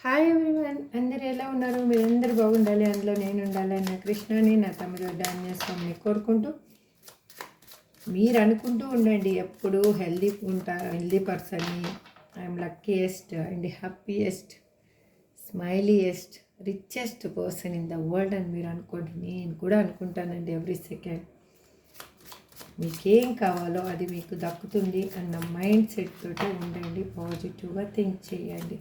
Hi everyone, అందరు ఎలా ఉన్నారు? మీరందరూ బాగుండాలి, అందులో నేను ఉండాలి. నా కృష్ణని, నా తమ్ముడు డాన్యస్వామిని కోరుకుంటూ మీరు అనుకుంటూ ఉండండి ఎప్పుడు హెల్దీ పర్సన్ని. I'm luckiest and happiest, smiliest, richest person in the world అని మీరు అనుకోండి. నేను కూడా అనుకుంటానండి ఎవ్రీ సెకండ్. మీకేం కావాలో అది మీకు దక్కుతుంది అన్న మైండ్ సెట్ తోటి ఉండండి. పాజిటివ్గా థింక్ చేయండి.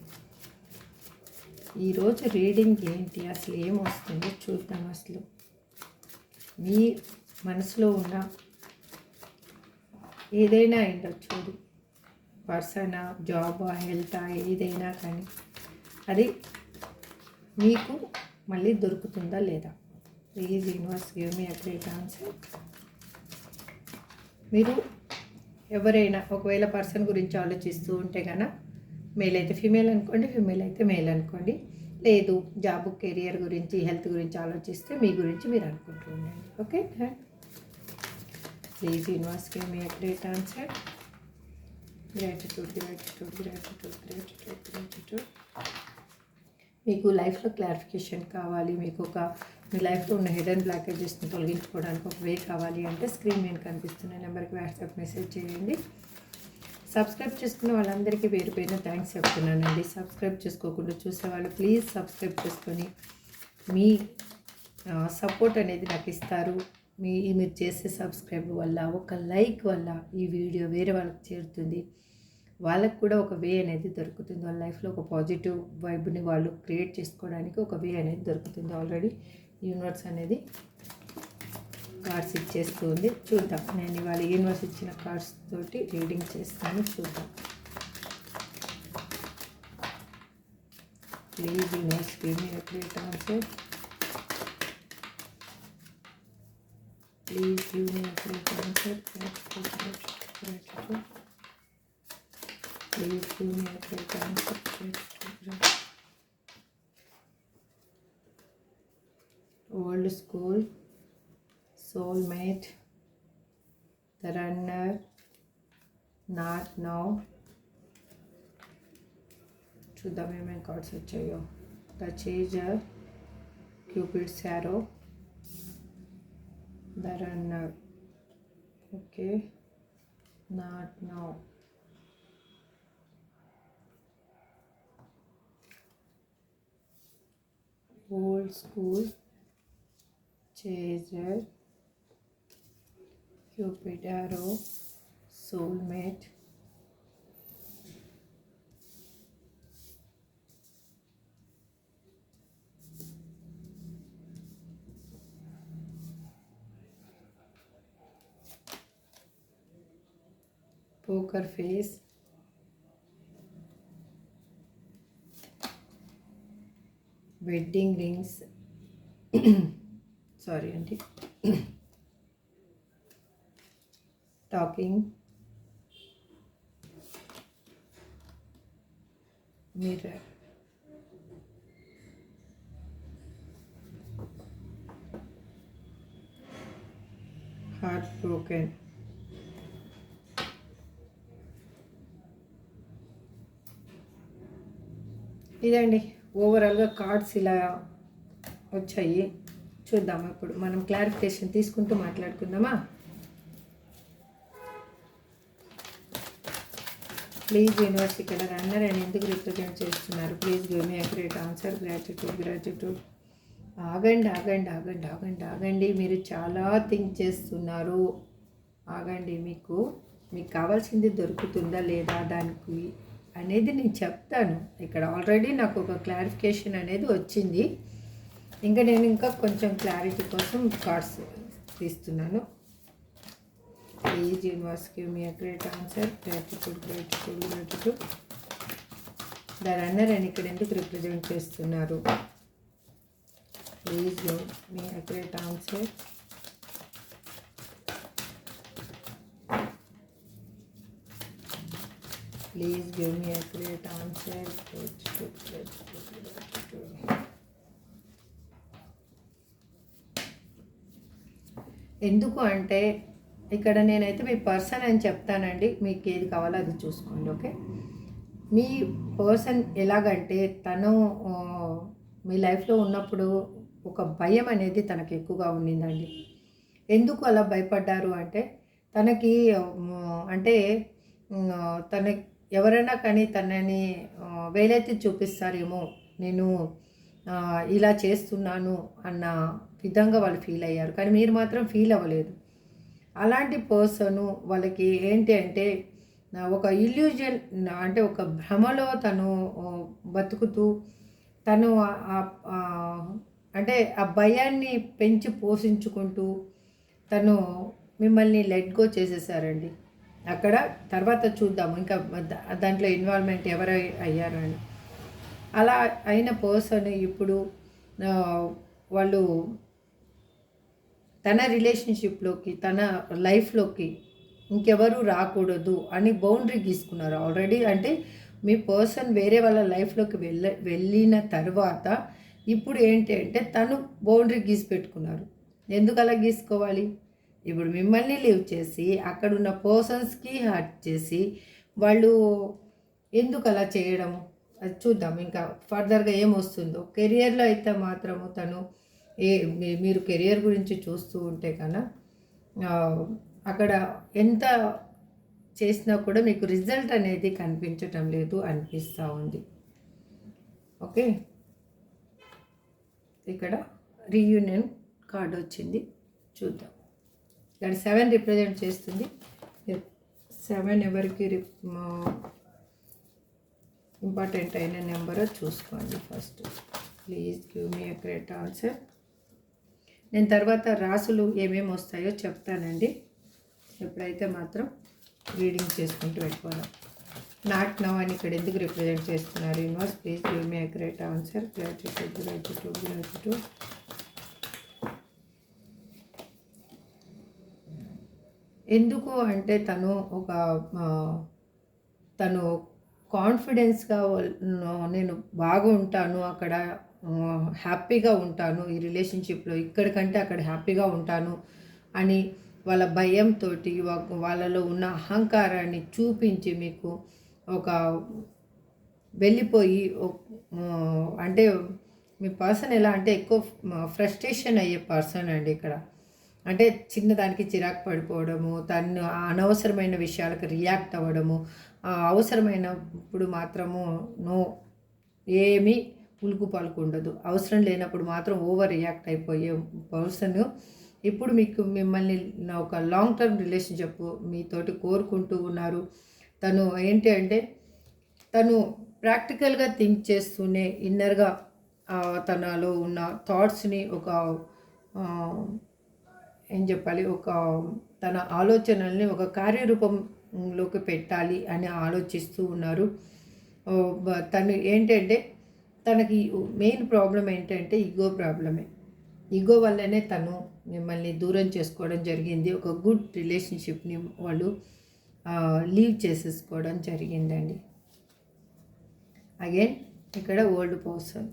ఈరోజు రీడింగ్ ఏంటి, అసలు ఏమొస్తుందో చూద్దాం. అసలు మీ మనసులో ఉన్న ఏదైనా ఉండొచ్చు, అది పర్సనా, జాబా, హెల్తా, ఏదైనా కానీ అది మీకు మళ్ళీ దొరుకుతుందా లేదా? Please universe give me a great answer. మీరు ఎవరైనా ఒకవేళ పర్సన్ గురించి ఆలోచిస్తూ ఉంటే కనుక మేల్ అయితే ఫీమేల్ అనుకోండి, ఫీమేల్ అయితే మేల్ అనుకోండి. లేదు జాబ్, కెరియర్ గురించి, హెల్త్ గురించి ఆలోచిస్తే మీ గురించి మీరు అనుకుంటూ ఉండండి. Okay, please universe give me a great answer. Gratitude, gratitude, gratitude, gratitude, gratitude. మీకు లైఫ్లో క్లారిఫికేషన్ కావాలి, మీకు మీ లైఫ్లో ఉన్న హిడెన్ బ్లాకేజెస్ని తొలగించుకోవడానికి ఒక వే కావాలి అంటే స్క్రీన్ మీద కనిపిస్తున్న నెంబర్కి వాట్సాప్ మెసేజ్ చేయండి. సబ్స్క్రైబ్ చేసుకున్న వాళ్ళందరికీ పేరు పేరున థ్యాంక్స్ చెప్తున్నానండి. సబ్స్క్రైబ్ చేసుకోకుండా చూసేవాళ్ళు ప్లీజ్ సబ్స్క్రైబ్ చేసుకొని మీ సపోర్ట్ అనేది నాకు ఇస్తారు. మీరు చేసే సబ్స్క్రైబ్ వల్ల, ఒక లైక్ వల్ల ఈ వీడియో వేరే వాళ్ళకి చేరుతుంది. వాళ్ళకు కూడా ఒక వే అనేది దొరుకుతుంది. వాళ్ళ లైఫ్లో ఒక పాజిటివ్ వైబ్ని వాళ్ళు క్రియేట్ చేసుకోవడానికి ఒక వే అనేది దొరుకుతుంది. ఆల్రెడీ యూనివర్స్ అనేది కార్డ్స్ ఇచ్చేస్తుంది. చూద్దాం, నేను ఇవాళ యూనివర్స్ ఇచ్చిన కార్డ్స్ తోటి రీడింగ్ చేస్తాను. చూద్దాం. Please universe give me a great answer. Please give me a great answer. Please give me a great answer. Old school, soulmate, the runner, not now. చూద్దాం ఏమేమి కార్డ్స్ వచ్చాయో. The chaser, Cupid's arrow, the runner, okay, not now, old school, chaser, Cupid arrow, soulmate, poker face, wedding rings, sorry auntie, talking, mirror. Heart broken. ఇదండి ఓవరాల్గా cards ఇలా వచ్చాయి. చూద్దాం, ఇప్పుడు మనం క్లారిఫికేషన్ తీసుకుంటూ మాట్లాడుకుందామా? ప్లీజ్ యూనివర్స్ ఇక్కడ రన్నర్ అని ఎందుకు రిప్రజెంట్ చేస్తున్నారు? Please give me a great answer. Gratitude, gratitude. ఆగండి, ఆగండి, ఆగండి, ఆగండి, ఆగండి. మీరు చాలా థింక్ చేస్తున్నారు. ఆగండి. మీకు కావాల్సింది దొరుకుతుందా లేదా దానికి అనేది నేను చెప్తాను. ఇక్కడ ఆల్రెడీ నాకు ఒక క్లారిఫికేషన్ అనేది వచ్చింది. నేను కొంచెం క్లారిటీ కోసం కార్డ్స్ తీస్తున్నాను. Please universe give me a great answer. Gratitude, gratitude, gratitude. The runner అని ఇక్కడ ఎందుకు రిప్రజెంట్ చేస్తున్నారు? Please give me a great answer. Please give me a great answer. Gratitude, gratitude, gratitude. ఎందుకు అంటే ఇక్కడ నేనైతే మీ పర్సన్ అని చెప్తానండి. మీకు ఏది కావాలో అది చూసుకోండి. ఓకే, మీ పర్సన్ ఎలాగంటే తను మీ లైఫ్లో ఉన్నప్పుడు ఒక భయం అనేది తనకు ఎక్కువగా ఉండిందండి. ఎందుకు అలా భయపడ్డారు అంటే తనకి అంటే తన ఎవరైనా కానీ తనని వేలెత్తి చూపిస్తారేమో, నేను ఇలా చేస్తున్నాను అన్న విధంగా వాళ్ళు ఫీల్ అయ్యారు. కానీ మీరు మాత్రం ఫీల్ అవ్వలేదు. అలాంటి పర్సను వాళ్ళకి ఏంటి అంటే ఒక ఇల్యూజన్, అంటే ఒక భ్రమలో తను బతుకుతూ తను అంటే ఆ భయాన్ని పెంచి పోషించుకుంటూ తను మిమ్మల్ని లెట్ గో చేసేసారండి. అక్కడ తర్వాత చూద్దాము ఇంకా దాంట్లో ఇన్వాల్వ్మెంట్ ఎవరు అయ్యారు అని. అలా అయిన పర్సన్ ఇప్పుడు వాళ్ళు తన రిలేషన్షిప్లోకి తన లైఫ్లోకి ఇంకెవరు రాకూడదు అని బౌండరీ గీసుకున్నారు ఆల్రెడీ. అంటే మీ పర్సన్ వేరే వాళ్ళ లైఫ్లోకి వెళ్ళిన తర్వాత ఇప్పుడు ఏంటి అంటే తను బౌండరీ గీసి పెట్టుకున్నారు. ఎందుకు అలా గీసుకోవాలి? ఇప్పుడు మిమ్మల్ని లీవ్ చేసి అక్కడున్న పర్సన్స్కి హర్ట్ చేసి వాళ్ళు ఎందుకు అలా చేయడము? అది చూద్దాం ఇంకా ఫర్దర్గా ఏమొస్తుందో. కెరియర్లో అయితే మాత్రము తను మీరు కెరియర్ గురించి చూస్తూ ఉంటే కన్నా అక్కడ ఎంత చేసినా కూడా మీకు రిజల్ట్ అనేది కనిపించటం లేదు, అనిపిస్తూ ఉంది. ఓకే, ఇక్కడ రీయూనియన్ కార్డ్ వచ్చింది, చూద్దాం. ఇక్కడ 7 రిప్రజెంట్ చేస్తుంది. 7 ఎవరికి ఇంపార్టెంట్ అయిన నెంబరో చూసుకోండి first. Please give me a correct answer. నేను తర్వాత రాసులు ఏమేమి వస్తాయో చెప్తానండి. ఎప్పుడైతే మాత్రం రీడింగ్ చేసుకుంటూ వెళ్ళిపోదాం. నాట్ నౌ అని ఇక్కడ ఎందుకు రిప్రజెంట్ చేస్తున్నారు? Universe please give me a correct answer. Gratitude. ఎందుకు అంటే తను కాన్ఫిడెన్స్గా నేను బాగా ఉంటాను, అక్కడ హ్యాపీగా ఉంటాను, ఈ రిలేషన్షిప్లో ఇక్కడికంటే అక్కడ హ్యాపీగా ఉంటాను అని వాళ్ళ భయంతో వాళ్ళలో ఉన్న అహంకారాన్ని చూపించి మీకు ఒక వెళ్ళిపోయి, అంటే మీ పర్సన్ ఎలా అంటే ఎక్కువ ఫ్రస్ట్రేషన్ అయ్యే పర్సన్ అండి ఇక్కడ. అంటే చిన్నదానికి చిరాకు పడిపోవడము, తను అనవసరమైన విషయాలకు రియాక్ట్ అవ్వడము, అవసరమైనప్పుడు మాత్రము ఏమీ పులుకు పలుకు ఉండదు, అవసరం లేనప్పుడు మాత్రం ఓవర్ రియాక్ట్ అయిపోయే పర్సన్ ఇప్పుడు మిమ్మల్ని ఒక లాంగ్ టర్మ్ రిలేషన్షిప్ మీతోటి కోరుకుంటూ ఉన్నారు. తను ఏంటి అంటే తను ప్రాక్టికల్గా థింక్ చేస్తూనే ఇన్నర్గా తనలో ఉన్న థాట్స్ని ఒక ఏం చెప్పాలి, ఒక తన ఆలోచనల్ని ఒక కార్యరూపంలోకి పెట్టాలి అని ఆలోచిస్తూ ఉన్నారు. తను ఏంటంటే తనకి మెయిన్ ప్రాబ్లం ఏంటంటే ఈగో ప్రాబ్లమే. ఈగో వల్లనే తను మిమ్మల్ని దూరం చేసుకోవడం జరిగింది. ఒక గుడ్ రిలేషన్షిప్ని వాళ్ళు లీవ్ చేసేసుకోవడం జరిగిందండి. అగైన్ ఇక్కడ ఓల్డ్ పర్సన్,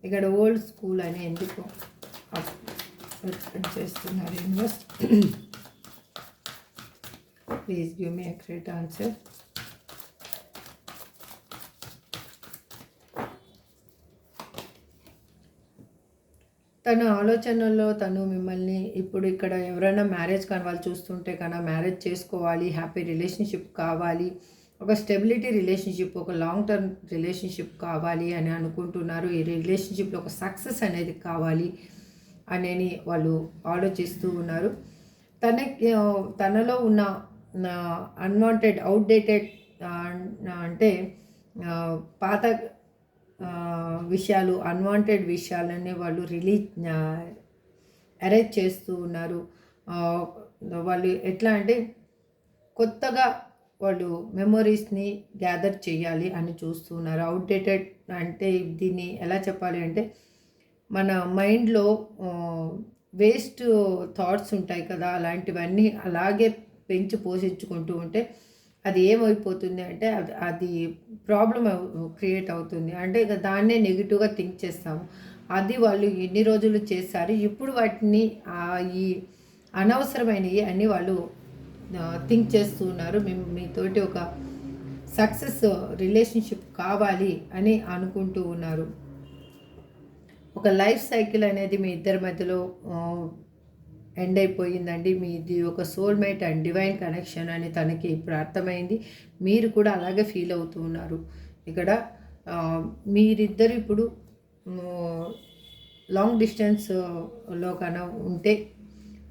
ఇక్కడ ఓల్డ్ స్కూల్ అని ఎందుకు చేస్తున్నారు? Universe please give me a correct answer. తన ఆలోచనల్లో తను మిమ్మల్ని ఇప్పుడు ఇక్కడ ఎవరైనా మ్యారేజ్ కాని వాళ్ళు చూస్తుంటే కన్నా మ్యారేజ్ చేసుకోవాలి, హ్యాపీ రిలేషన్షిప్ కావాలి, ఒక స్టెబిలిటీ రిలేషన్షిప్, ఒక లాంగ్ టర్మ్ రిలేషన్షిప్ కావాలి అని అనుకుంటున్నారు. ఈ రిలేషన్షిప్లో ఒక సక్సెస్ అనేది కావాలి అని వాళ్ళు ఆలోచిస్తూ ఉన్నారు. తనలో ఉన్న అన్వాంటెడ్ అవుట్డేటెడ్ అంటే పాత విషయాలు, అన్వాంటెడ్ విషయాలన్నీ వాళ్ళు అరేంజ్ చేస్తూ ఉన్నారు. వాళ్ళు ఎట్లా అంటే కొత్తగా వాళ్ళు మెమొరీస్ని గ్యాదర్ చేయాలి అని చూస్తున్నారు. అవుట్డేటెడ్ అంటే దీన్ని ఎలా చెప్పాలి అంటే మన మైండ్లో వేస్ట్ థాట్స్ ఉంటాయి కదా, అలాంటివన్నీ అలాగే పెంచి పోషించుకుంటూ ఉంటే అది ఏమైపోతుంది అంటే అది ప్రాబ్లం క్రియేట్ అవుతుంది. అంటే ఇక దాన్నే నెగిటివ్గా థింక్ చేస్తాము. అది వాళ్ళు ఎన్ని రోజులు చేశారు, ఇప్పుడు వాటిని ఈ అనవసరమైనవి అన్నీ వాళ్ళు థింక్ చేస్తూ ఉన్నారు. మీతోటి ఒక సక్సెస్ రిలేషన్షిప్ కావాలి అని అనుకుంటూ ఉన్నారు. ఒక లైఫ్ సైకిల్ అనేది మీ ఇద్దరి మధ్యలో ఎండ్ అయిపోయిందండి. మీది ఒక సోల్మేట్ అండ్ డివైన్ కనెక్షన్ అని తనకి ఇప్పుడు అర్థమైంది. మీరు కూడా అలాగే ఫీల్ అవుతూ ఉన్నారు. ఇక్కడ మీరిద్దరు ఇప్పుడు లాంగ్ డిస్టెన్స్లో కన్నా ఉంటే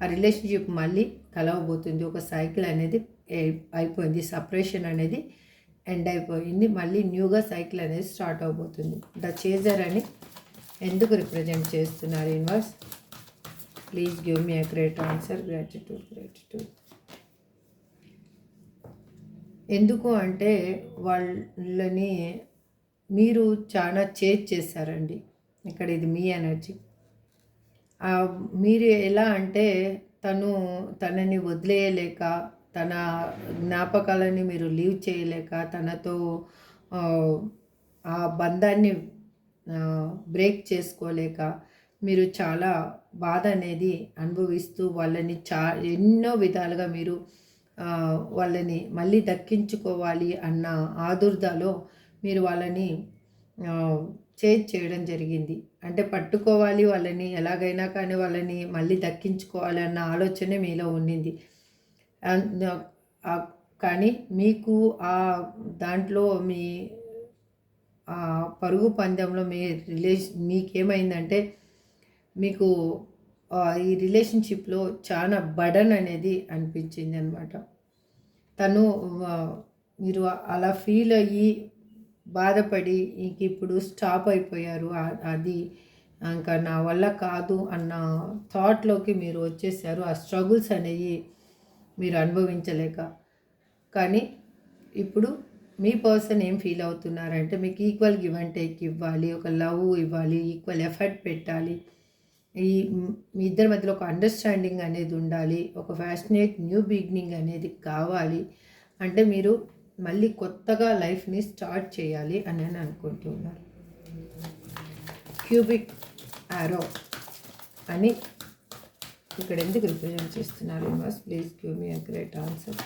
ఆ రిలేషన్షిప్ మళ్ళీ కలవబోతుంది. ఒక సైకిల్ అనేది అయిపోయింది, సపరేషన్ అనేది ఎండ్ అయిపోయింది, మళ్ళీ న్యూగా సైకిల్ అనేది స్టార్ట్ అవబోతుంది. ద చేజర్ అని ఎందుకు రిప్రజెంట్ చేస్తున్నారు universe? Please give me a great answer. Gratitude. ఎందుకు అంటే వాళ్ళని మీరు చాలా చేంజ్ చేశారండి. ఇక్కడ ఇది మీ ఎనర్జీ. మీరు ఎలా అంటే తనని వదిలేయలేక, తన జ్ఞాపకాలని మీరు లీవ్ చేయలేక, తనతో ఆ బంధాన్ని బ్రేక్ చేసుకోలేక మీరు చాలా బాధ అనేది అనుభవిస్తూ వాళ్ళని ఎన్నో విధాలుగా మీరు వాళ్ళని మళ్ళీ దక్కించుకోవాలి అన్న ఆదుర్దాలో మీరు వాళ్ళని చేంజ్ చేయడం జరిగింది. అంటే పట్టుకోవాలి వాళ్ళని, ఎలాగైనా కానీ వాళ్ళని మళ్ళీ దక్కించుకోవాలి అన్న ఆలోచనే మీలో ఉండింది. కానీ మీకు దాంట్లో మీ పరుగు పందెంలో మీకేమైందంటే మీకు ఈ రిలేషన్షిప్లో చాలా బర్డన్ అనేది అనిపించింది అనమాట. మీరు అలా ఫీల్ అయ్యి బాధపడి ఇంక ఇప్పుడు స్టాప్ అయిపోయారు. అది ఇంకా నా వల్ల కాదు అన్న థాట్లోకి మీరు వచ్చేసారు. ఆ స్ట్రగుల్స్ అనేవి మీరు అనుభవించలేక. కానీ ఇప్పుడు మీ పర్సన్ ఏం ఫీల్ అవుతున్నారంటే మీకు ఈక్వల్ గివ్ అండ్ టేక్ ఇవ్వాలి, ఒక లవ్ ఇవ్వాలి, ఈక్వల్ ఎఫర్ట్ పెట్టాలి, మీ ఇద్దరి మధ్యలో ఒక అండర్స్టాండింగ్ అనేది ఉండాలి, ఒక ఫ్యాషనేట్ న్యూ బిగినింగ్ అనేది కావాలి. అంటే మీరు మళ్ళీ కొత్తగా లైఫ్ని స్టార్ట్ చేయాలి అని అనుకుంటున్నారు. క్యూబిక్ యారో అని ఇక్కడ ఎందుకు రిప్రజెంట్ చేస్తున్నారు universe? Please give me a great answer.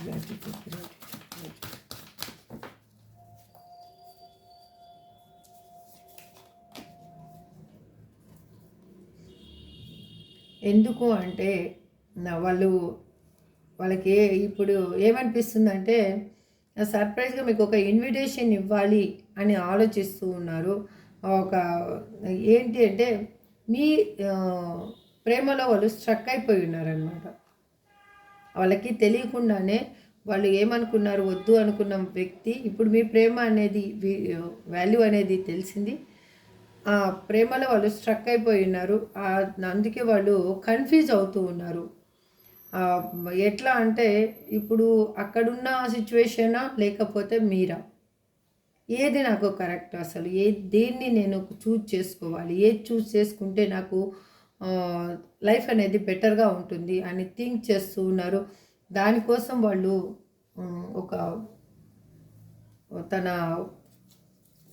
ఎందుకు అంటే వాళ్ళకి ఇప్పుడు ఏమనిపిస్తుందంటే సర్ప్రైజ్గా మీకు ఒక ఇన్విటేషన్ ఇవ్వాలి అని ఆలోచిస్తూ ఉన్నారు. ఏంటి అంటే మీ ప్రేమలో వాళ్ళు స్ట్రక్ అయిపోయి ఉన్నారనమాట. వాళ్ళకి తెలియకుండానే వాళ్ళు ఏమనుకున్నారు, వద్దు అనుకున్న వ్యక్తి ఇప్పుడు మీ ప్రేమ అనేది వాల్యూ అనేది తెలిసింది. ఆ ప్రేమలో వాళ్ళు స్ట్రక్ అయిపోయి ఉన్నారు. అందుకే వాళ్ళు కన్ఫ్యూజ్ అవుతూ ఉన్నారు. ఎట్లా అంటే ఇప్పుడు అక్కడున్న సిచ్యువేషనా లేకపోతే మీరా, ఏది నాకు కరెక్ట్, అసలు దేన్ని నేను చూజ్ చేసుకోవాలి, ఏది చూజ్ చేసుకుంటే నాకు లైఫ్ అనేది బెటర్గా ఉంటుంది అని థింక్ చేస్తూ ఉన్నారు. దానికోసం వాళ్ళు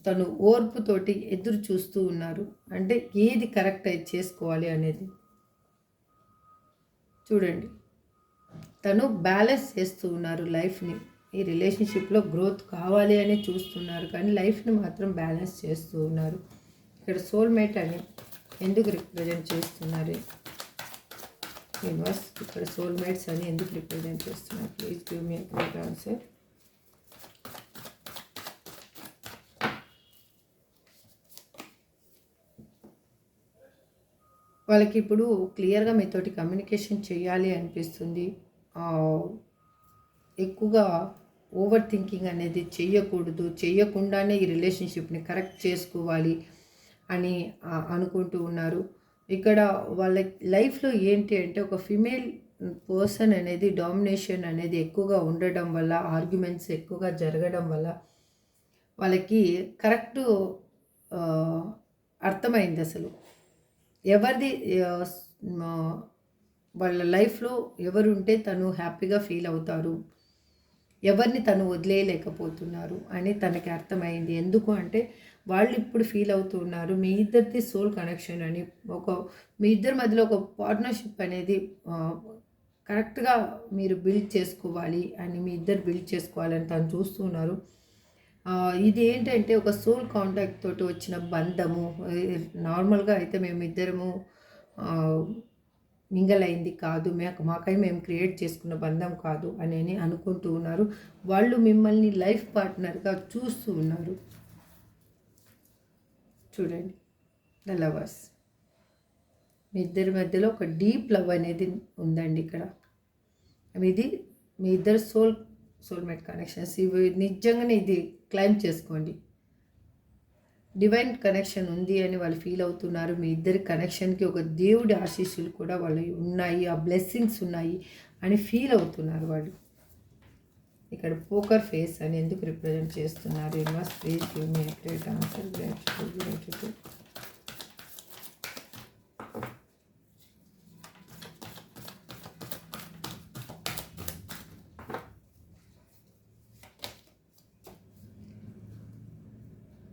తను ఓర్పుతోటి ఎదురు చూస్తూ ఉన్నారు. అంటే ఏది కరెక్ట్ అయితే చేసుకోవాలి అనేది. చూడండి, తను బ్యాలెన్స్ చేస్తూ ఉన్నారు లైఫ్ని. ఈ రిలేషన్షిప్లో గ్రోత్ కావాలి అని చూస్తున్నారు, కానీ లైఫ్ని మాత్రం బ్యాలెన్స్ చేస్తూ ఉన్నారు. ఇక్కడ సోల్మేట్ అని ఎందుకు రిప్రజెంట్ చేస్తున్నారు యూనివర్స్? ఇక్కడ సోల్మేట్స్ అని ఎందుకు రిప్రజెంట్ చేస్తున్నారు? Please give me a great answer. వాళ్ళకి ఇప్పుడు క్లియర్గా మీతోటి కమ్యూనికేషన్ చేయాలి అనిపిస్తుంది. ఎక్కువగా ఓవర్ థింకింగ్ అనేది చేయకుండానే ఈ రిలేషన్షిప్ని కరెక్ట్ చేసుకోవాలి అని అనుకుంటూ ఉన్నారు. ఇక్కడ వాళ్ళ లైఫ్లో ఏంటి అంటే ఒక ఫిమేల్ పర్సన్ అనేది డామినేషన్ అనేది ఎక్కువగా ఉండడం వల్ల, ఆర్గ్యుమెంట్స్ ఎక్కువగా జరగడం వల్ల వాళ్ళకి కరెక్టు అర్థమైంది. అసలు ఎవరిది వాళ్ళ లైఫ్లో ఎవరుంటే తను హ్యాపీగా ఫీల్ అవుతారు, ఎవరిని తను వదిలేయలేకపోతున్నారు అని తనకి అర్థమైంది. ఎందుకు అంటే వాళ్ళు ఇప్పుడు ఫీల్ అవుతూ ఉన్నారు మీ ఇద్దరిది సోల్ కనెక్షన్ అని, మీ ఇద్దరి మధ్యలో ఒక పార్ట్నర్షిప్ అనేది కరెక్ట్గా మీరు బిల్డ్ చేసుకోవాలి అని, మీ ఇద్దరు బిల్డ్ చేసుకోవాలని తను చూస్తున్నారు. ఇది ఏంటంటే ఒక సోల్ కాంటాక్ట్ తోటి వచ్చిన బంధము. నార్మల్‌గా అయితే మేమిద్దరము మింగల్ అయింది కాదు. మాకై మేము క్రియేట్ చేసుకున్న బంధం కాదు అని అనుకుంటూ ఉన్నారు. వాళ్ళు మిమ్మల్ని లైఫ్ పార్ట్నర్‌గా చూస్తూ ఉన్నారు. చూడండి, ద లవర్స్. మీ ఇద్దరి మధ్యలో ఒక డీప్ లవ్ అనేది ఉందండి ఇక్కడ. ఇది మీ ఇద్దరు సోల్మేట్ కనెక్షన్స్. ఇవి నిజంగానే ఇది క్లైమ్ చేసుకోండి. డివైన్ కనెక్షన్ ఉంది అని వాళ్ళు ఫీల్ అవుతున్నారు. మీ ఇద్దరి కనెక్షన్కి ఒక దేవుడి ఆశీస్సులు కూడా వాళ్ళు ఉన్నాయి, ఆ బ్లెస్సింగ్స్ ఉన్నాయి అని ఫీల్ అవుతున్నారు వాళ్ళు. ఇక్కడ పోకర్ ఫేస్ అని ఎందుకు రిప్రజెంట్ చేస్తున్నారు? Universe please give me a great answer. Gratitude.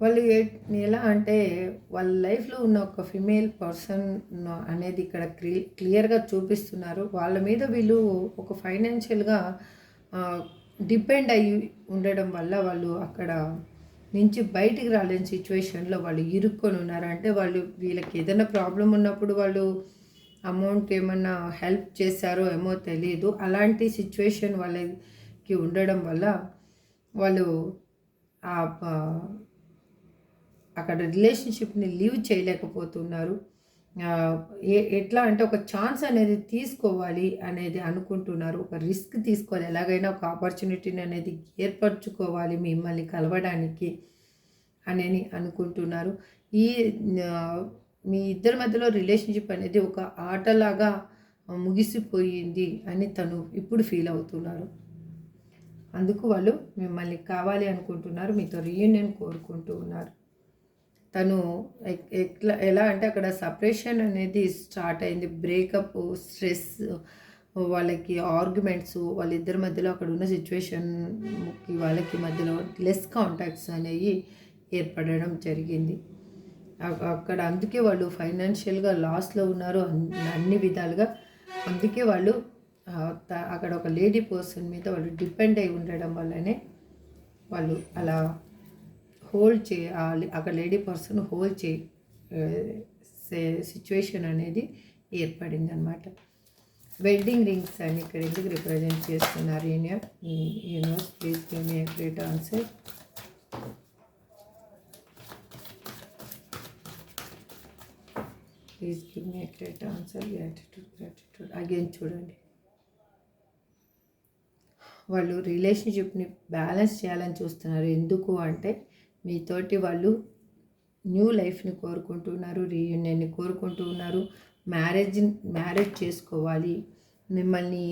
వాళ్ళు ఎలా అంటే వాళ్ళ లైఫ్లో ఉన్న ఒక ఫిమేల్ పర్సన్ అనేది ఇక్కడ క్లియర్గా చూపిస్తున్నారు. వాళ్ళ మీద వీళ్ళు ఒక ఫైనాన్షియల్గా డిపెండ్ అయ్యి ఉండడం వల్ల వాళ్ళు అక్కడ నుంచి బయటికి రాలేని సిచ్యువేషన్లో వాళ్ళు ఇరుక్కొని ఉన్నారు. అంటే వీళ్ళకి ఏదైనా ప్రాబ్లం ఉన్నప్పుడు వాళ్ళు అమౌంట్ ఏమన్నా హెల్ప్ చేశారో ఏమో తెలియదు. అలాంటి సిచ్యువేషన్ వాళ్ళకి ఉండడం వల్ల వాళ్ళు అక్కడ రిలేషన్షిప్ని లీవ్ చేయలేకపోతున్నారు. ఎట్లా అంటే ఒక ఛాన్స్ అనేది తీసుకోవాలి అనేది అనుకుంటున్నారు. ఒక రిస్క్ తీసుకోవాలి, ఎలాగైనా ఒక ఆపర్చునిటీని అనేది ఏర్పరచుకోవాలి మిమ్మల్ని కలవడానికి అని అనుకుంటున్నారు. మీ ఇద్దరి మధ్యలో రిలేషన్షిప్ అనేది ఒక ఆటలాగా ముగిసిపోయింది అని తను ఇప్పుడు ఫీల్ అవుతున్నారు. అందుకు వాళ్ళు మిమ్మల్ని కావాలి అనుకుంటున్నారు, మీతో రీయూనియన్ కోరుకుంటూ ఉన్నారు. తను ఎలా అంటే అక్కడ సపరేషన్ అనేది స్టార్ట్ అయింది. బ్రేకప్, స్ట్రెస్, వాళ్ళకి ఆర్గ్యుమెంట్స్, వాళ్ళిద్దరి మధ్యలో అక్కడ ఉన్న సిచ్యువేషన్కి వాళ్ళకి మధ్యలో లెస్ కాంటాక్ట్స్ అనేవి ఏర్పడడం జరిగింది. అక్కడ అందుకే వాళ్ళు ఫైనాన్షియల్గా లాస్లో ఉన్నారు అన్ని విధాలుగా. అందుకే వాళ్ళు అక్కడ ఒక లేడీ పర్సన్ మీద వాళ్ళు డిపెండ్ అయి ఉండడం వల్లనే వాళ్ళు అలా హోల్డ్ చేయాలి, అక్కడ లేడీ పర్సన్ హోల్డ్ సిచ్యువేషన్ అనేది ఏర్పడింది అనమాట. వెడ్డింగ్ రింగ్స్ అని ఇక్కడ ఎందుకు రిప్రజెంట్ చేస్తున్నారు? Universe please give me a great answer. Please give me a great answer. Gratitude. Again చూడండి, వాళ్ళు రిలేషన్షిప్ని బ్యాలెన్స్ చేయాలని చూస్తున్నారు. ఎందుకు అంటే మీతోటి వాళ్ళు న్యూ లైఫ్ని కోరుకుంటున్నారు, రీయూనియన్ని కోరుకుంటూ ఉన్నారు. మ్యారేజ్ చేసుకోవాలి, మిమ్మల్ని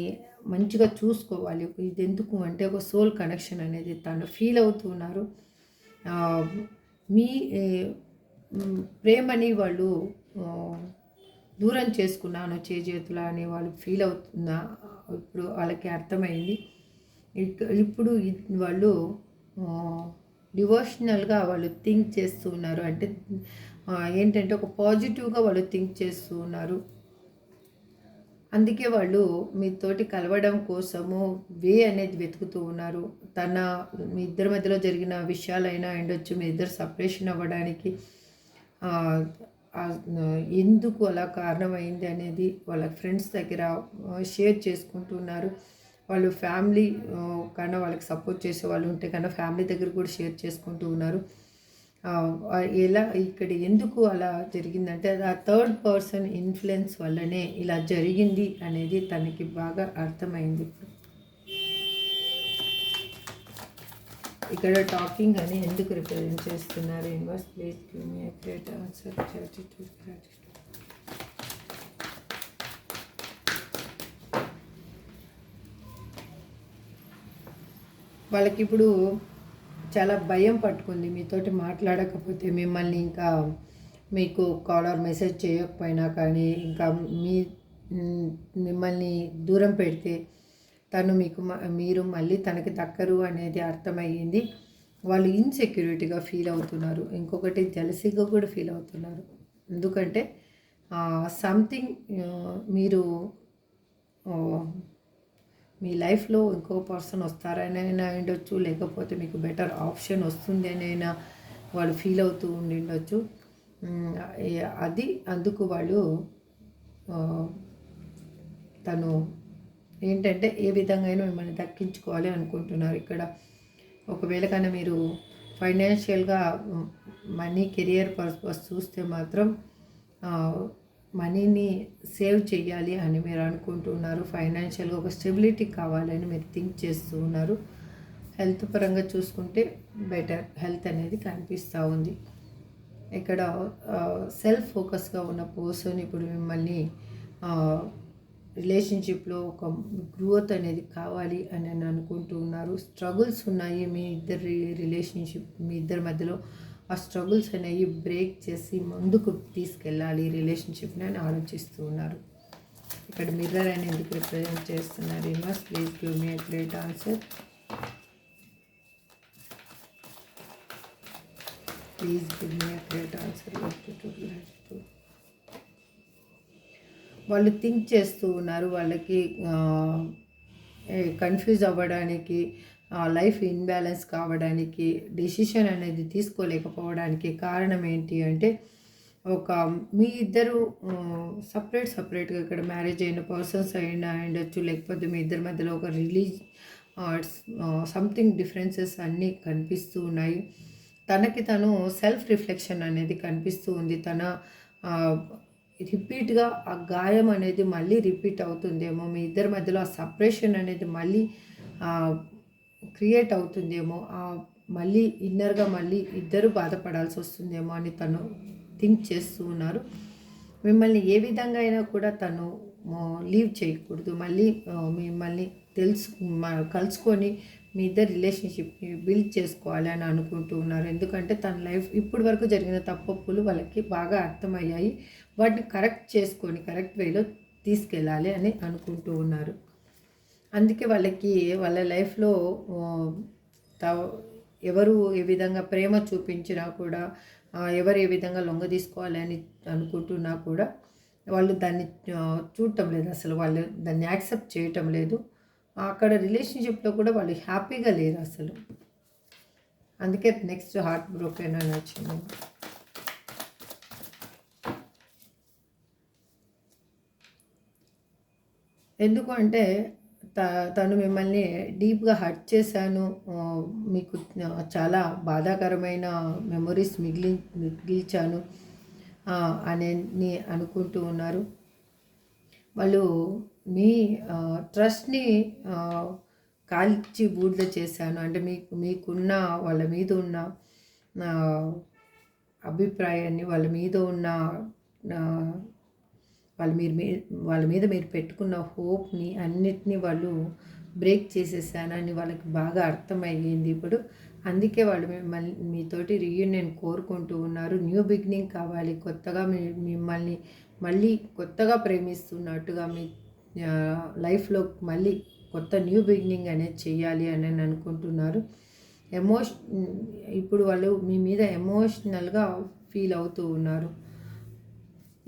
మంచిగా చూసుకోవాలి. ఇది ఎందుకు అంటే ఒక సోల్ కనెక్షన్ అనేది తను ఫీల్ అవుతున్నారు. మీ ప్రేమని వాళ్ళు దూరం చేసుకున్నాను చేతులా అని వాళ్ళు ఫీల్ అవుతున్నా ఇప్పుడు వాళ్ళకి అర్థమైంది. ఇప్పుడు వాళ్ళు డివోషనల్గా వాళ్ళు థింక్ చేస్తూ ఉన్నారు. అంటే ఏంటంటే ఒక పాజిటివ్గా వాళ్ళు థింక్ చేస్తూ ఉన్నారు. అందుకే వాళ్ళు మీతోటి కలవడం కోసము వే అనేది వెతుకుతూ ఉన్నారు. మీ ఇద్దరి మధ్యలో జరిగిన విషయాలైనా ఉండొచ్చు, మీ ఇద్దరు సపరేషన్ అవ్వడానికి ఎందుకు అలా కారణమైంది అనేది వాళ్ళ ఫ్రెండ్స్ దగ్గర షేర్ చేసుకుంటున్నారు. వాళ్ళు ఫ్యామిలీ కన్నా వాళ్ళకి సపోర్ట్ చేసే వాళ్ళు ఉంటే కన్నా ఫ్యామిలీ దగ్గర కూడా షేర్ చేసుకుంటూ ఉన్నారు. ఎలా ఇక్కడ ఎందుకు అలా జరిగిందంటే ఆ థర్డ్ పర్సన్ ఇన్ఫ్లుయెన్స్ వల్లనే ఇలా జరిగింది అనేది తనకి బాగా అర్థమైంది. ఇక్కడ టాకింగ్ అని ఎందుకు రిప్రజెంట్ చేస్తున్నారు? Universe please give me a great answer. Gratitude. వాళ్ళకి ఇప్పుడు చాలా భయం పట్టుకుంది. మీతోటి మాట్లాడకపోతే, మిమ్మల్ని ఇంకా మీకు కాల్ ఆర్ మెసేజ్ చేయకపోయినా కానీ, ఇంకా మిమ్మల్ని దూరం పెడితే మీరు మళ్ళీ తనకి దక్కరు అనేది అర్థమయ్యింది. వాళ్ళు ఇన్సెక్యూరిటీగా ఫీల్ అవుతున్నారు. ఇంకొకటి జెలసీగా కూడా ఫీల్ అవుతున్నారు. ఎందుకంటే సంథింగ్ మీ లైఫ్లో ఇంకో పర్సన్ వస్తారనైనా ఉండొచ్చు, లేకపోతే మీకు బెటర్ ఆప్షన్ వస్తుంది అనైనా వాళ్ళు ఫీల్ అవుతూ ఉండిండొచ్చు. అది అందుకు వాళ్ళు తను ఏంటంటే ఏ విధంగా అయినా మిమ్మల్ని దక్కించుకోవాలి అనుకుంటున్నారు. ఇక్కడ ఒకవేళ కన్నా మీరు ఫైనాన్షియల్గా మనీ కెరియర్ పర్పస్ చూస్తే మాత్రం మనీని సేవ్ చేయాలి అని మీరు అనుకుంటున్నారు. ఫైనాన్షియల్గా ఒక స్టెబిలిటీ కావాలని మీరు థింక్ చేస్తూ ఉన్నారు. హెల్త్ పరంగా చూసుకుంటే బెటర్ హెల్త్ అనేది కనిపిస్తూ ఉంది. ఇక్కడ సెల్ఫ్ ఫోకస్గా ఉన్న పర్సన్ ఇప్పుడు మిమ్మల్ని రిలేషన్షిప్లో ఒక గ్రోత్ అనేది కావాలి అని అనుకుంటూ ఉన్నారు. స్ట్రగుల్స్ ఉన్నాయి మీ ఇద్దరి రిలేషన్షిప్, మీ ఇద్దరి మధ్యలో. ఆ స్ట్రగుల్స్ అనేవి బ్రేక్ చేసి ముందుకు తీసుకెళ్ళాలి రిలేషన్షిప్ని అని ఆలోచిస్తూ ఉన్నారు. ఇక్కడ మిర్రర్ అని ఎందుకు రిప్రజెంట్ చేస్తున్నారు? Must please give me a great answer. Please give me a great answer. వాళ్ళు థింక్ చేస్తూ ఉన్నారు. వాళ్ళకి కన్ఫ్యూజ్ అవ్వడానికి, లైఫ్ ఇన్బ్యాలెన్స్ కావడానికి, డెసిషన్ అనేది తీసుకోలేకపోవడానికి కారణం ఏంటి అంటే మీ ఇద్దరు సపరేట్గా ఇక్కడ మ్యారేజ్ అయిన పర్సన్స్ అయినా ఉండొచ్చు, లేకపోతే మీ ఇద్దరి మధ్యలో ఒక సంథింగ్ డిఫరెన్సెస్ అన్నీ కనిపిస్తూ ఉన్నాయి. తనకి తను సెల్ఫ్ రిఫ్లెక్షన్ అనేది కనిపిస్తూ ఉంది. తన రిపీట్గా ఆ గాయం అనేది మళ్ళీ రిపీట్ అవుతుందేమో, మీ ఇద్దరి మధ్యలో ఆ సపరేషన్ అనేది మళ్ళీ క్రియేట్ అవుతుందేమో, మళ్ళీ ఇన్నర్గా మళ్ళీ ఇద్దరు బాధపడాల్సి వస్తుందేమో అని తను థింక్ చేస్తూ ఉన్నారు. మిమ్మల్ని ఏ విధంగా అయినా కూడా తను లీవ్ చేయకూడదు, మళ్ళీ మిమ్మల్ని కలుసుకొని మీ ఇద్దరు రిలేషన్షిప్ని బిల్డ్ చేసుకోవాలి అని అనుకుంటూ ఉన్నారు. ఎందుకంటే తన లైఫ్ ఇప్పటి వరకు జరిగిన తప్పులు వాళ్ళకి బాగా అర్థమయ్యాయి. వాటిని కరెక్ట్ చేసుకొని కరెక్ట్ వేలో తీసుకెళ్ళాలి అని అనుకుంటూ ఉన్నారు. అందుకే వాళ్ళ లైఫ్లో ఎవరు ఏ విధంగా ప్రేమ చూపించినా కూడా, ఎవరు ఏ విధంగా లొంగ తీసుకోవాలని అనుకుంటున్నా కూడా వాళ్ళు దాన్ని చూడటం లేదు. అసలు వాళ్ళు దాన్ని యాక్సెప్ట్ చేయటం లేదు. అక్కడ రిలేషన్షిప్లో కూడా వాళ్ళు హ్యాపీగా లేరు అసలు. అందుకే నెక్స్ట్ హార్ట్ బ్రోకెన్ అని వచ్చింది. ఎందుకు అంటే తను మిమ్మల్ని డీప్గా హర్ట్ చేశాను, మీకు చాలా బాధాకరమైన మెమొరీస్ మిగిల్చాను అని అనుకుంటూ ఉన్నారు. వాళ్ళు మీ ట్రస్ట్ని కాల్చి బూడిద చేశాను అంటే మీకున్న వాళ్ళ మీద ఉన్న అభిప్రాయాన్ని, వాళ్ళ మీద ఉన్న వాళ్ళ మీద మీరు పెట్టుకున్న హోప్ని అన్నిటినీ వాళ్ళు బ్రేక్ చేసేసానని వాళ్ళకి బాగా అర్థమయ్యింది ఇప్పుడు. అందుకే వాళ్ళు మీతోటి రీయూనియన్ కోరుకుంటూ ఉన్నారు. న్యూ బిగినింగ్ కావాలి, కొత్తగా మిమ్మల్ని మళ్ళీ కొత్తగా ప్రేమిస్తున్నట్టుగా మీ లైఫ్లో మళ్ళీ కొత్త న్యూ బిగినింగ్ అనేది చేయాలి అని అనుకుంటున్నారు. ఇప్పుడు వాళ్ళు మీ మీద ఎమోషనల్గా ఫీల్ అవుతూ ఉన్నారు.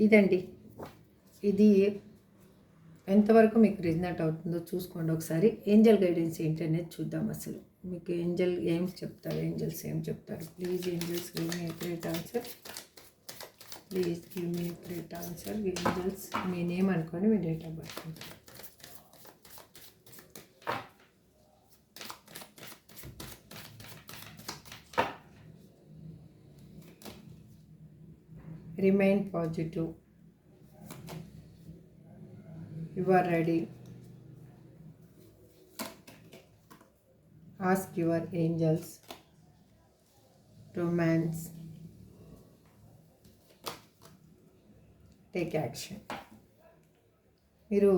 ఇదండి, ఇది ఎంతవరకు మీకు రిజనెట్ అవుతుందో చూసుకోండి ఒకసారి. ఏంజల్ గైడెన్స్ ఏంటనేది చూద్దాం. అసలు మీకు ఏంజల్ ఏం చెప్తారు, ఏంజల్స్ ఏం చెప్తారు? Please angels give me a great answer. Please give me a great answer. Angels మీ నేమ్ అనుకోండి, మీ date of birth. Remain positive. You are ready. Ask your angels. Romance. Take action. మీరు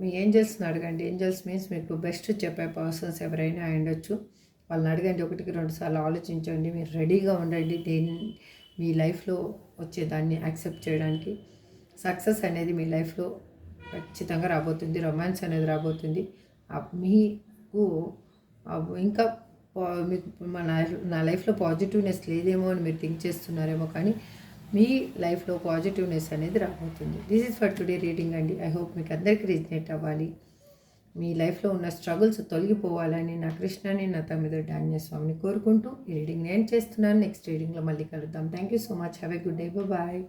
మీ ఏంజల్స్ని అడగండి. Angels means మీకు best చెప్పే persons ఎవరైనా ఉండొచ్చు. వాళ్ళని అడగండి, 1-2 సార్లు ఆలోచించండి. మీరు రెడీగా ఉండండి మీ లైఫ్లో వచ్చేదాన్ని యాక్సెప్ట్ చేయడానికి. సక్సెస్ అనేది మీ లైఫ్లో ఖచ్చితంగా రాబోతుంది. రొమాన్స్ అనేది రాబోతుంది. మీకు ఇంకా మీకు నా లైఫ్లో పాజిటివ్నెస్ లేదేమో అని మీరు థింక్ చేస్తున్నారేమో, కానీ మీ లైఫ్లో పాజిటివ్నెస్ అనేది రాబోతుంది. This is for today reading అండి. ఐ హోప్ మీకు అందరికీ రీజనేట్ అవ్వాలి. మీ లైఫ్లో ఉన్న స్ట్రగుల్స్ తొలగిపోవాలని నా కృష్ణని నా తమ్మిదొడ్డి ఆంజనేయ స్వామిని కోరుకుంటూ ఈ రీడింగ్ నేను చేస్తున్నాను. నెక్స్ట్ రీడింగ్లో మళ్ళీ కలుద్దాం. Thank you so much. Have a good day. Bye.